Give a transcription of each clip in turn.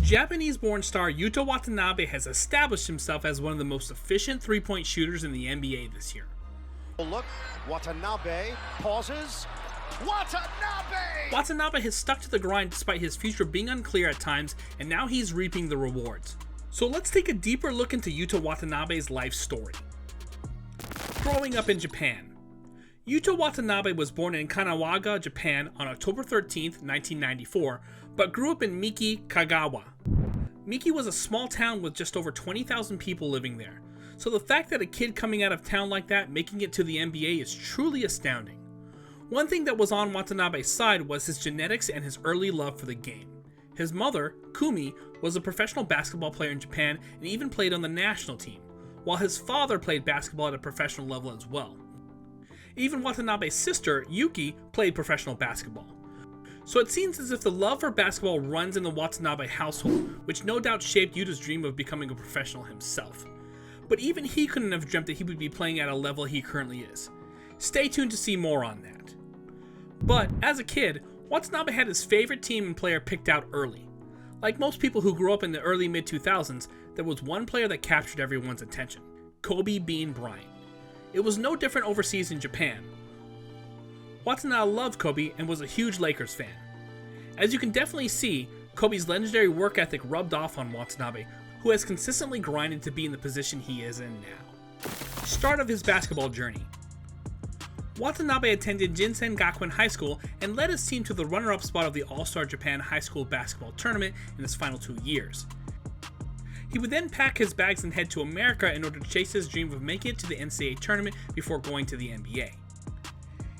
Japanese-born star Yuta Watanabe has established himself as one of the most efficient three-point shooters in the NBA this year. Look, Watanabe pauses. Watanabe has stuck to the grind despite his future being unclear at times, and now he's reaping the rewards. So let's take a deeper look into Yuta Watanabe's life story. Growing up in Japan. Yuta Watanabe was born in Kanagawa, Japan on October 13, 1994, but grew up in Miki, Kagawa. Miki was a small town with just over 20,000 people living there, so the fact that a kid coming out of town like that making it to the NBA is truly astounding. One thing that was on Watanabe's side was his genetics and his early love for the game. His mother, Kumi, was a professional basketball player in Japan and even played on the national team, while his father played basketball at a professional level as well. Even Watanabe's sister, Yuki, played professional basketball. So it seems as if the love for basketball runs in the Watanabe household, which no doubt shaped Yuta's dream of becoming a professional himself. But even he couldn't have dreamt that he would be playing at a level he currently is. Stay tuned to see more on that. But, as a kid, Watanabe had his favorite team and player picked out early. Like most people who grew up in the early mid-2000s, there was one player that captured everyone's attention: Kobe Bean Bryant. It was no different overseas in Japan. Watanabe loved Kobe and was a huge Lakers fan. As you can definitely see, Kobe's legendary work ethic rubbed off on Watanabe, who has consistently grinded to be in the position he is in now. Start of his basketball journey. Watanabe attended Jinsen Gakuen High School and led his team to the runner-up spot of the All-Star Japan High School Basketball Tournament in his final 2 years. He would then pack his bags and head to America in order to chase his dream of making it to the NCAA tournament before going to the NBA.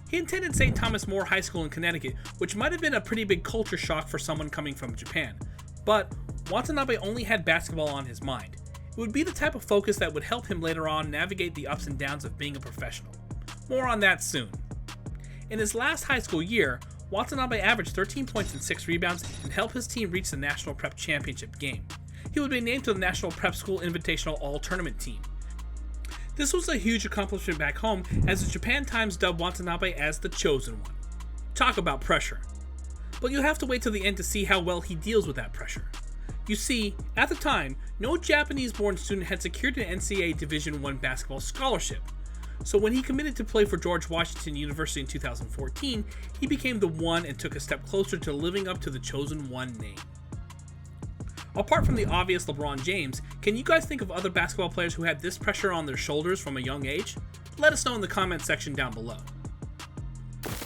He attended St. Thomas More High School in Connecticut, which might have been a pretty big culture shock for someone coming from Japan, but Watanabe only had basketball on his mind. It would be the type of focus that would help him later on navigate the ups and downs of being a professional. More on that soon. In his last high school year, Watanabe averaged 13 points and 6 rebounds and helped his team reach the National Prep Championship game. He would be named to the National Prep School Invitational All-Tournament team. This was a huge accomplishment back home, as the Japan Times dubbed Watanabe as the chosen one. Talk about pressure. But you'll have to wait till the end to see how well he deals with that pressure. You see, at the time, no Japanese-born student had secured an NCAA Division I basketball scholarship. So when he committed to play for George Washington University in 2014, he became the one and took a step closer to living up to the chosen one name. Apart from the obvious LeBron James, can you guys think of other basketball players who had this pressure on their shoulders from a young age? Let us know in the comment section down below.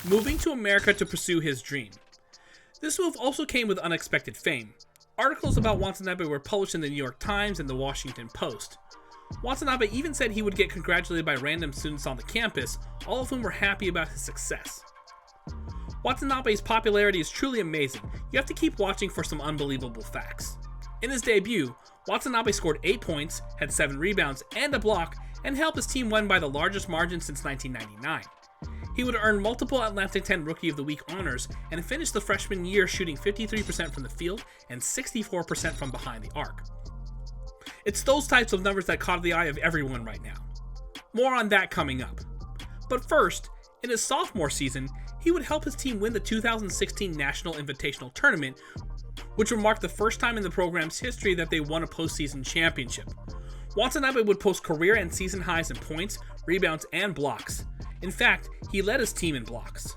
Moving to America to pursue his dream. This move also came with unexpected fame. Articles about Watanabe were published in the New York Times and the Washington Post. Watanabe even said he would get congratulated by random students on the campus, all of whom were happy about his success. Watanabe's popularity is truly amazing. You have to keep watching for some unbelievable facts. In his debut, Watanabe scored 8 points, had 7 rebounds and a block, and helped his team win by the largest margin since 1999. He would earn multiple Atlantic 10 Rookie of the Week honors and finished the freshman year shooting 53% from the field and 64% from behind the arc. It's those types of numbers that caught the eye of everyone right now. More on that coming up. But first, in his sophomore season, he would help his team win the 2016 National Invitational Tournament, which would mark the first time in the program's history that they won a postseason championship. Watanabe would post career and season highs in points, rebounds, and blocks. In fact, he led his team in blocks.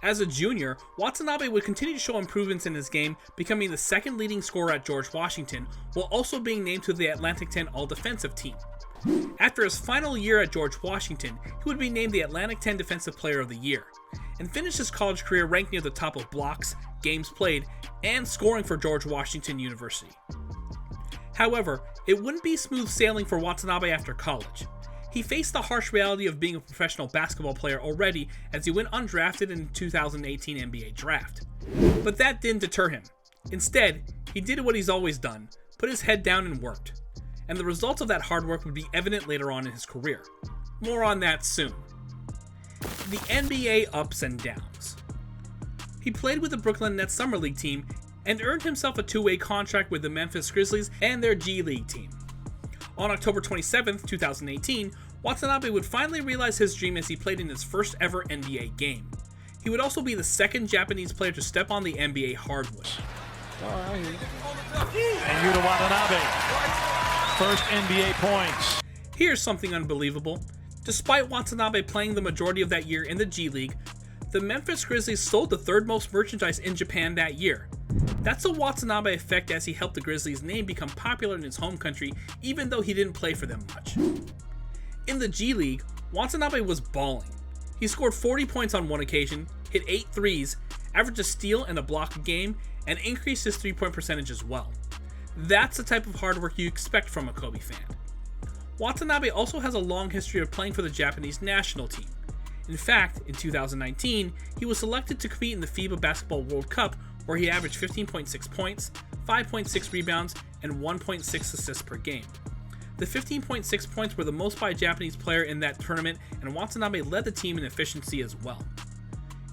As a junior, Watanabe would continue to show improvements in his game, becoming the second leading scorer at George Washington, while also being named to the Atlantic 10 All-Defensive Team. After his final year at George Washington, he would be named the Atlantic 10 Defensive Player of the Year, and finished his college career ranked near the top of blocks, games played, and scoring for George Washington University. However, it wouldn't be smooth sailing for Watanabe after college. He faced the harsh reality of being a professional basketball player already as he went undrafted in the 2018 NBA draft. But that didn't deter him. Instead, he did what he's always done, put his head down and worked. And the results of that hard work would be evident later on in his career. More on that soon. The NBA ups and downs. He played with the Brooklyn Nets Summer League team and earned himself a two-way contract with the Memphis Grizzlies and their G League team. On October 27, 2018, Watanabe would finally realize his dream as he played in his first ever NBA game. He would also be the second Japanese player to step on the NBA hardwood. And Yuta Watanabe, first NBA points. Here's something unbelievable. Despite Watanabe playing the majority of that year in the G League, the Memphis Grizzlies sold the third most merchandise in Japan that year. That's a Watanabe effect, as he helped the Grizzlies' name become popular in his home country even though he didn't play for them much. In the G League, Watanabe was balling. He scored 40 points on one occasion, hit 8 threes, averaged a steal and a block a game, and increased his 3-point percentage as well. That's the type of hard work you expect from a Kobe fan. Watanabe also has a long history of playing for the Japanese national team. In fact, in 2019, he was selected to compete in the FIBA Basketball World Cup, where he averaged 15.6 points, 5.6 rebounds, and 1.6 assists per game. The 15.6 points were the most by a Japanese player in that tournament, and Watanabe led the team in efficiency as well.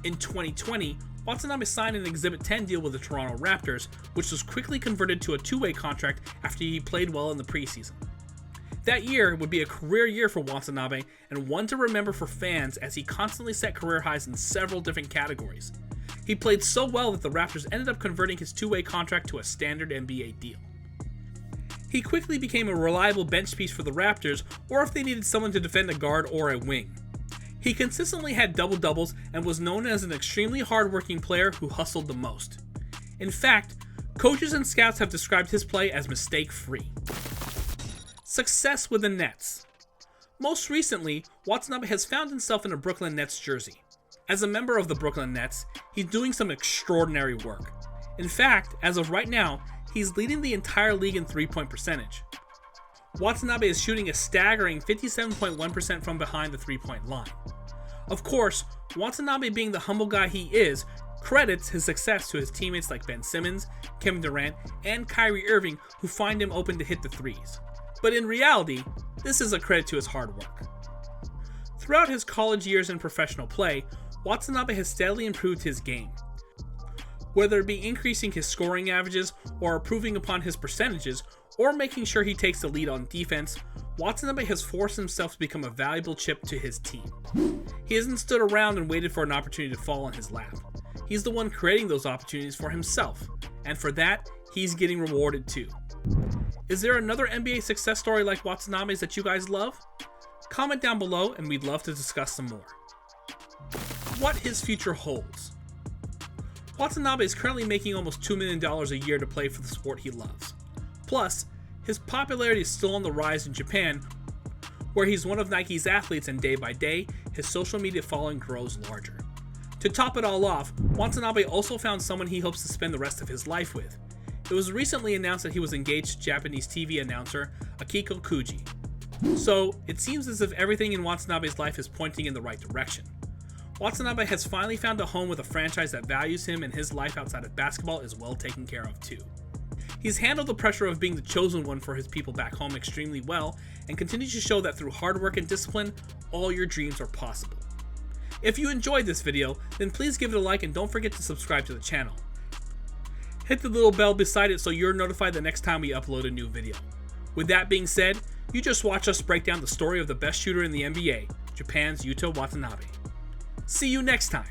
In 2020, Watanabe signed an Exhibit 10 deal with the Toronto Raptors, which was quickly converted to a two-way contract after he played well in the preseason. That year would be a career year for Watanabe, and one to remember for fans, as he constantly set career highs in several different categories. He played so well that the Raptors ended up converting his two-way contract to a standard NBA deal. He quickly became a reliable bench piece for the Raptors, or if they needed someone to defend a guard or a wing. He consistently had double-doubles and was known as an extremely hard-working player who hustled the most. In fact, coaches and scouts have described his play as mistake-free. Success with the Nets. Most recently, Watanabe has found himself in a Brooklyn Nets jersey. As a member of the Brooklyn Nets, he's doing some extraordinary work. In fact, as of right now, he's leading the entire league in three-point percentage. Watanabe is shooting a staggering 57.1% from behind the three-point line. Of course, Watanabe, being the humble guy he is, credits his success to his teammates like Ben Simmons, Kevin Durant, and Kyrie Irving, who find him open to hit the threes. But in reality, this is a credit to his hard work. Throughout his college years in professional play, Watanabe has steadily improved his game. Whether it be increasing his scoring averages, or improving upon his percentages, or making sure he takes the lead on defense, Watanabe has forced himself to become a valuable chip to his team. He hasn't stood around and waited for an opportunity to fall in his lap. He's the one creating those opportunities for himself, and for that, he's getting rewarded too. Is there another NBA success story like Watanabe's that you guys love? Comment down below and we'd love to discuss some more. What his future holds. Watanabe is currently making almost $2 million a year to play for the sport he loves. Plus, his popularity is still on the rise in Japan, where he's one of Nike's athletes, and day by day, his social media following grows larger. To top it all off, Watanabe also found someone he hopes to spend the rest of his life with. It was recently announced that he was engaged to Japanese TV announcer Akiko Kuji. So, it seems as if everything in Watanabe's life is pointing in the right direction. Watanabe has finally found a home with a franchise that values him, and his life outside of basketball is well taken care of too. He's handled the pressure of being the chosen one for his people back home extremely well, and continues to show that through hard work and discipline, all your dreams are possible. If you enjoyed this video, then please give it a like and don't forget to subscribe to the channel. Hit the little bell beside it so you're notified the next time we upload a new video. With that being said, you just watched us break down the story of the best shooter in the NBA, Japan's Yuta Watanabe. See you next time.